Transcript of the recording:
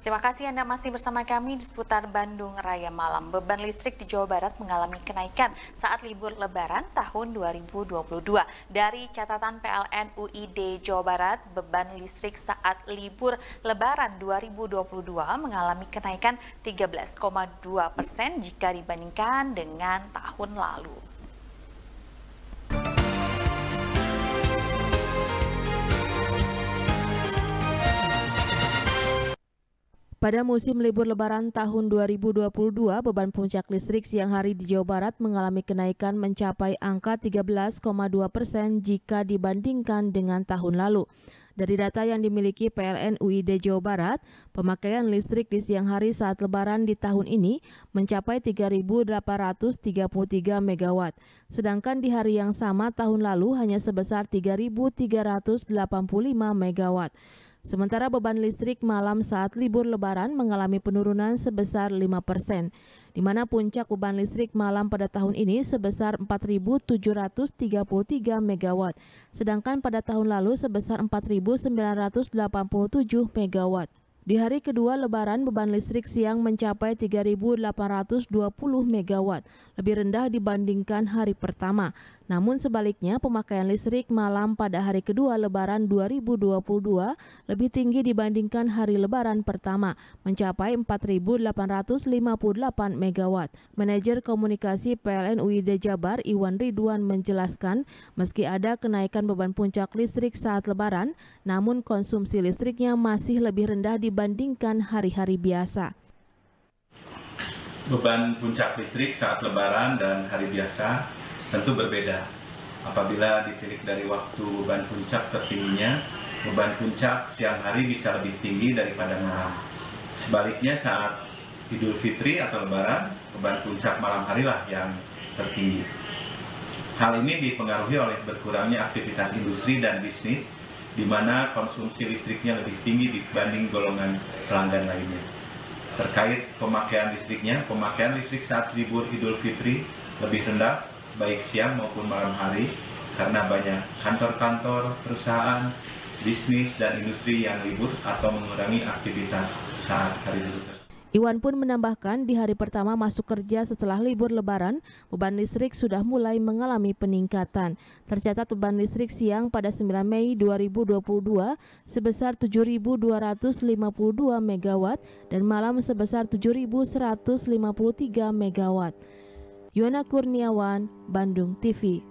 Terima kasih Anda masih bersama kami di seputar Bandung Raya Malam. Beban listrik di Jawa Barat mengalami kenaikan saat libur Lebaran tahun 2022. Dari catatan PLN UID Jawa Barat, beban listrik saat libur Lebaran 2022 mengalami kenaikan 13,2% jika dibandingkan dengan tahun lalu. Pada musim libur Lebaran tahun 2022, beban puncak listrik siang hari di Jawa Barat mengalami kenaikan mencapai angka 13,2% jika dibandingkan dengan tahun lalu. Dari data yang dimiliki PLN UID Jawa Barat, pemakaian listrik di siang hari saat Lebaran di tahun ini mencapai 3.833 MW, sedangkan di hari yang sama tahun lalu hanya sebesar 3.385 MW. Sementara beban listrik malam saat libur Lebaran mengalami penurunan sebesar 5%, di mana puncak beban listrik malam pada tahun ini sebesar 4.733 MW, sedangkan pada tahun lalu sebesar 4.987 MW. Di hari kedua Lebaran, beban listrik siang mencapai 3.820 MW, lebih rendah dibandingkan hari pertama. Namun sebaliknya, pemakaian listrik malam pada hari kedua Lebaran 2022 lebih tinggi dibandingkan hari Lebaran pertama, mencapai 4.858 MW. Manajer komunikasi PLN UID Jabar, Iwan Ridwan menjelaskan, meski ada kenaikan beban puncak listrik saat Lebaran, namun konsumsi listriknya masih lebih rendah dibandingkan hari-hari biasa. Beban puncak listrik saat Lebaran dan hari biasa tentu berbeda. Apabila ditilik dari waktu beban puncak tertingginya, beban puncak siang hari bisa lebih tinggi daripada malam. Sebaliknya saat Idul Fitri atau Lebaran, beban puncak malam harilah yang tertinggi. Hal ini dipengaruhi oleh berkurangnya aktivitas industri dan bisnis, di mana konsumsi listriknya lebih tinggi dibanding golongan pelanggan lainnya. Terkait pemakaian listriknya, pemakaian listrik saat libur Idul Fitri lebih rendah, baik siang maupun malam hari, karena banyak kantor-kantor, perusahaan, bisnis, dan industri yang libur atau mengurangi aktivitas saat hari libur tersebut. Iwan pun menambahkan di hari pertama masuk kerja setelah libur Lebaran, beban listrik sudah mulai mengalami peningkatan. Tercatat beban listrik siang pada 9 Mei 2022 sebesar 7.252 MW dan malam sebesar 7.153 MW. Yuana Kurniawan, Bandung TV.